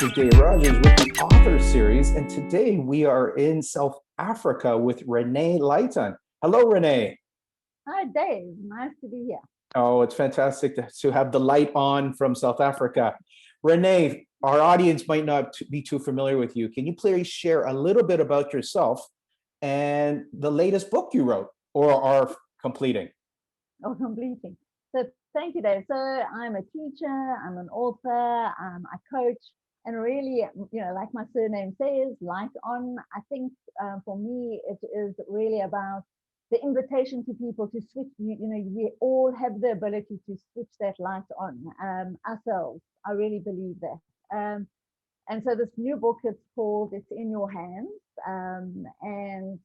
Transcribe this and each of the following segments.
This is Dave Rogers with the Author Series, and today we are in South Africa with Renee Lighton. Hello, Renee. Hi, Dave. Nice to be here. Oh, it's fantastic to have the light on from South Africa. Renee, our audience might not be too familiar with you. Can you please share a little bit about yourself and the latest book you wrote or are completing? Oh, completing. So thank you, Dave. So I'm a teacher, I'm an author, I coach, and really, like my surname says, light on. I think for me, it is really about the invitation to people to switch. We all have the ability to switch that light on ourselves. I really believe that. And so this new book, it's called It's in Your Hands. And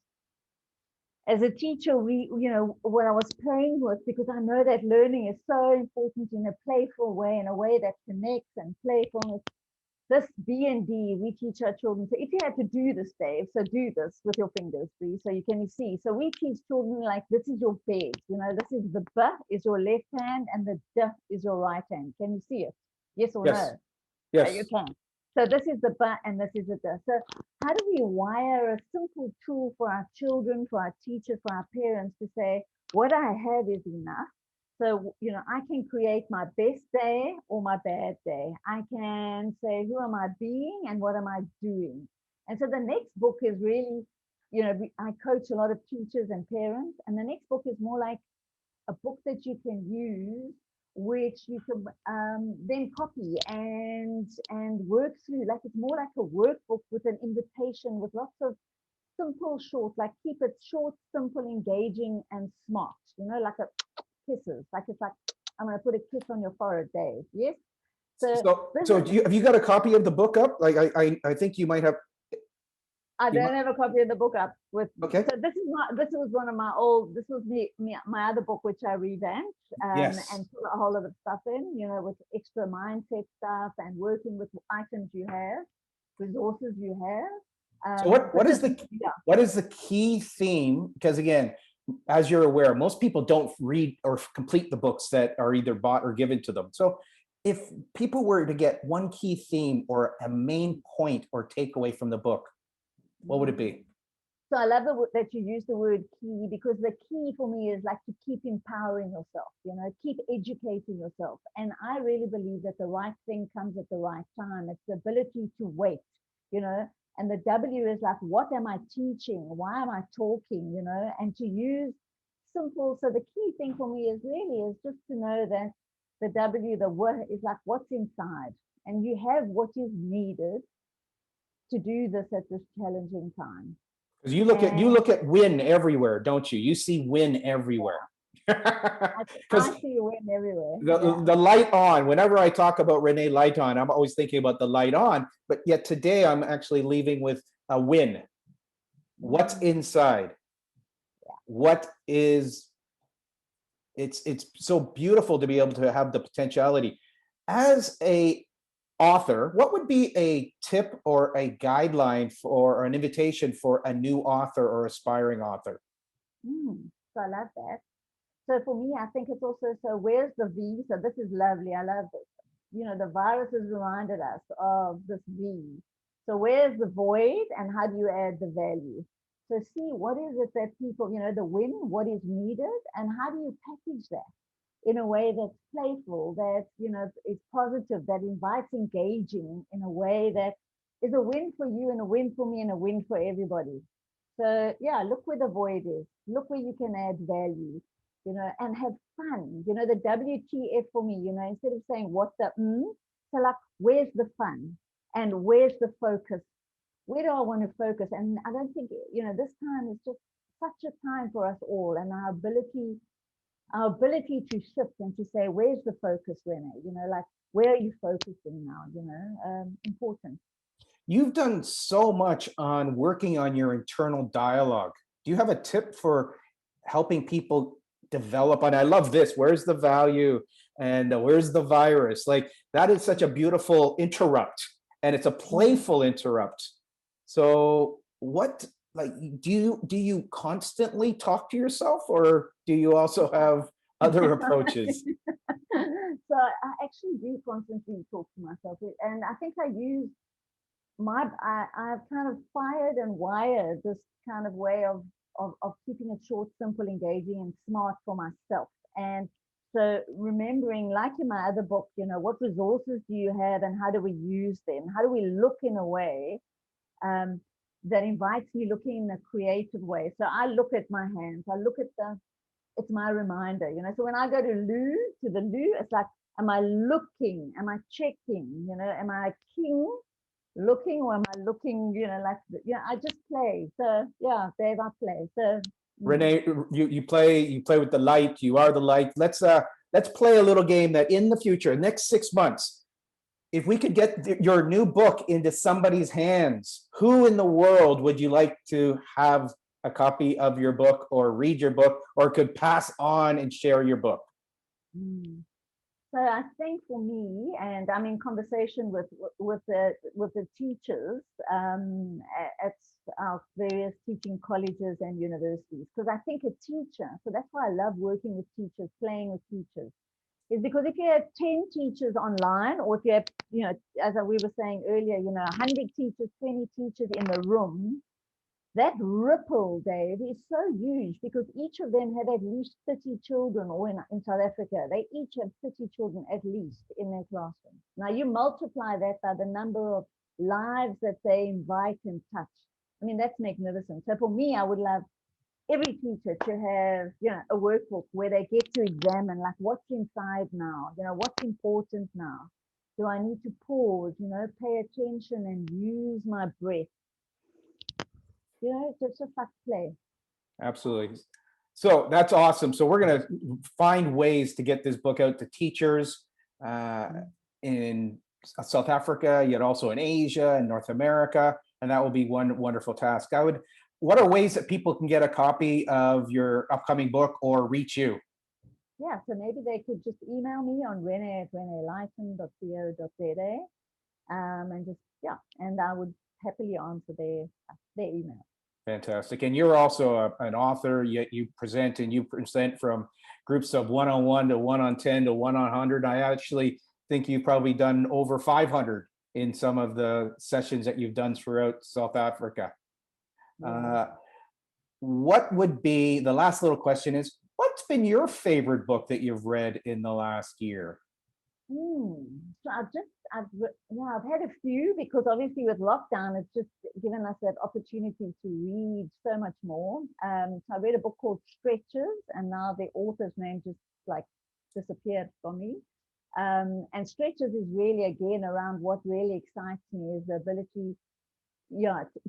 as a teacher, what I was playing with, because I know that learning is so important in a playful way, in a way that connects and playfulness. This B&D, we teach our children. So if you had to do this, Dave, so do this with your fingers, please, so you can see. So we teach children like this is your bed. This is the B is your left hand and the D is your right hand. Can you see it? Yes or Yes. no? Yes. You can. So this is the B and this is the D. So how do we wire a simple tool for our children, for our teachers, for our parents to say, what I have is enough. So, I can create my best day or my bad day. I can say, who am I being and what am I doing? And so the next book is really, I coach a lot of teachers and parents. And the next book is more like a book that you can use, which you can then copy and work through. Like it's more like a workbook with an invitation with lots of simple, short, like keep it short, simple, engaging, and smart. Like a kisses. Like it's like I'm going to put a kiss on your forehead, Dave. Yes. So have you got a copy of the book up? Like I think you might have. I don't have a copy of the book up with me. Okay. So this was one of my old. This was my other book which I revamped Yes. and put a whole lot of stuff in. With extra mindset stuff and working with items you have, resources you have. So what is the key theme? Because again, as you're aware, most people don't read or complete the books that are either bought or given to them. So if people were to get one key theme or a main point or takeaway from the book, what would it be? So I love that you use the word key, because the key for me is like to keep empowering yourself, keep educating yourself. And I really believe that the right thing comes at the right time. It's the ability to wait, and the W is like, what am I teaching? Why am I talking? And to use simple. So the key thing for me is just to know that the W, the W is like what's inside, and you have what is needed to do this at this challenging time. Because you look at win everywhere, don't you? You see win everywhere. I see win everywhere. The light on. Whenever I talk about Renee Lighton, I'm always thinking about the light on. But yet today I'm actually leaving with a win. What's inside? What is? It's so beautiful to be able to have the potentiality. As a author, what would be a tip or a guideline or an invitation for a new author or aspiring author? So I love that. So for me, I think it's also, so where's the V? So this is lovely. I love this. The virus has reminded us of this V. So where's the void and how do you add the value? So see, what is it that people, the win, what is needed, and how do you package that in a way that's playful, that, is positive, that invites engaging in a way that is a win for you and a win for me and a win for everybody. So yeah, look where the void is. Look where you can add value, and have fun. The WTF for me, instead of saying what the, so like, where's the fun and where's the focus? Where do I want to focus? And I don't think, this time is just such a time for us all, and our ability to shift and to say, where's the focus, Renee? Like, where are you focusing now? Important. You've done so much on working on your internal dialogue. Do you have a tip for helping people develop? And I love this. Where's the value and where's the virus? Like that is such a beautiful interrupt, and it's a playful interrupt. So what, like, do you constantly talk to yourself, or do you also have other approaches? So I actually do constantly talk to myself, and I think I use I've kind of fired and wired this kind of way of keeping it short, simple, engaging, and smart for myself. And so remembering, like in my other book, what resources do you have and how do we use them? How do we look in a way um, that invites me looking in a creative way? So I look at my hands, I look at it's my reminder, So when I go to the loo, it's like, am I looking? Am I checking? Am I a king looking, or am I looking, I just play. So yeah, Dave, I play. So Renee, you play with the light. You are the light. Let's play a little game that in the future, next 6 months, if we could get your new book into somebody's hands, who in the world would you like to have a copy of your book or read your book or could pass on and share your book? mm. So I think for me, and I'm in conversation with the teachers at our various teaching colleges and universities, because I think a teacher. So that's why I love working with teachers, playing with teachers, is because if you have 10 teachers online, or if you have, as we were saying earlier, 100 teachers, 20 teachers in the room, that ripple, Dave, is so huge, because each of them have at least 30 children, or in South Africa, they each have 30 children at least in their classroom. Now you multiply that by the number of lives that they invite and touch. I mean, that's magnificent. So for me, I would love every teacher to have, a workbook where they get to examine, like, what's inside now, what's important now. Do I need to pause, pay attention and use my breath? Just like play. Absolutely. So that's awesome. So we're going to find ways to get this book out to teachers in South Africa, yet also in Asia and North America. And that will be one wonderful task. What are ways that people can get a copy of your upcoming book or reach you? Yeah, so maybe they could just email me on renee@reneelighton.co.za, and just, and I would happily answer their email. Fantastic. And you're also an author, yet you present from groups of 1-on-1 to 1-on-10 to 1-on-100. I actually think you've probably done over 500 in some of the sessions that you've done throughout South Africa. What would be the last little question is, what's been your favorite book that you've read in the last year? So I've had a few, because obviously with lockdown, it's just given us that opportunity to read so much more. So I read a book called Stretches, and now the author's name just like disappeared from me. And Stretches is really, again, around what really excites me is the ability,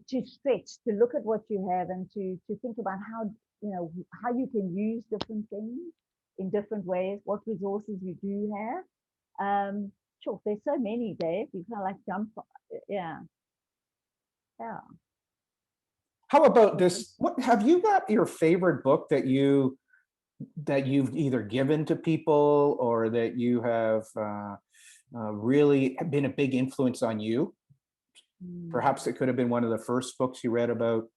to stretch, to look at what you have, and to think about how you can use different things in different ways, what resources you do have. Sure, there's so many, Dave. You kind of like jump. Yeah. How about this? What have you got your favorite book that you've either given to people or that you have really been a big influence on you? Perhaps it could have been one of the first books you read about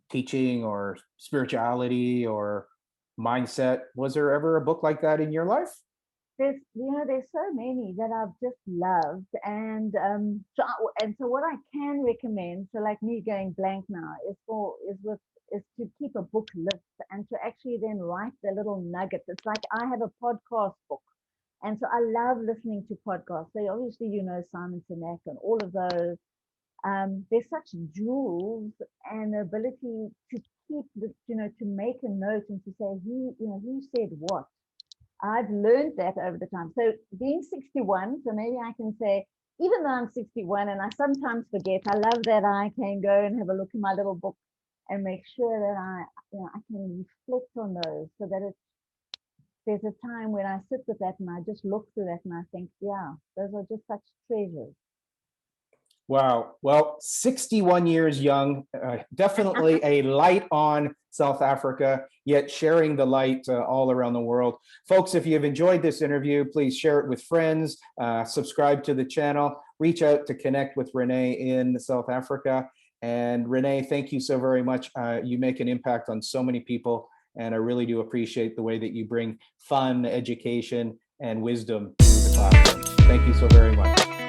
teaching or spirituality or mindset. Was there ever a book like that in your life? There's so many that I've just loved, and so what I can recommend, so like me going blank now, is to keep a book list and to actually then write the little nuggets. It's like I have a podcast book, and so I love listening to podcasts. So obviously Simon Sinek and all of those. There's such jewels and the ability to keep this, to make a note and to say who said what. I've learned that over the time. So being 61, so maybe I can say, even though I'm 61 and I sometimes forget, I love that I can go and have a look in my little book and make sure that I can reflect on those, so that there's a time when I sit with that and I just look through that and I think, those are just such treasures. Wow. Well, 61 years young, definitely a light on South Africa, yet sharing the light all around the world. Folks, if you've enjoyed this interview, please share it with friends, subscribe to the channel, reach out to connect with Renee in South Africa. And Renee, thank you so very much. You make an impact on so many people, and I really do appreciate the way that you bring fun, education, and wisdom to the classroom. Thank you so very much.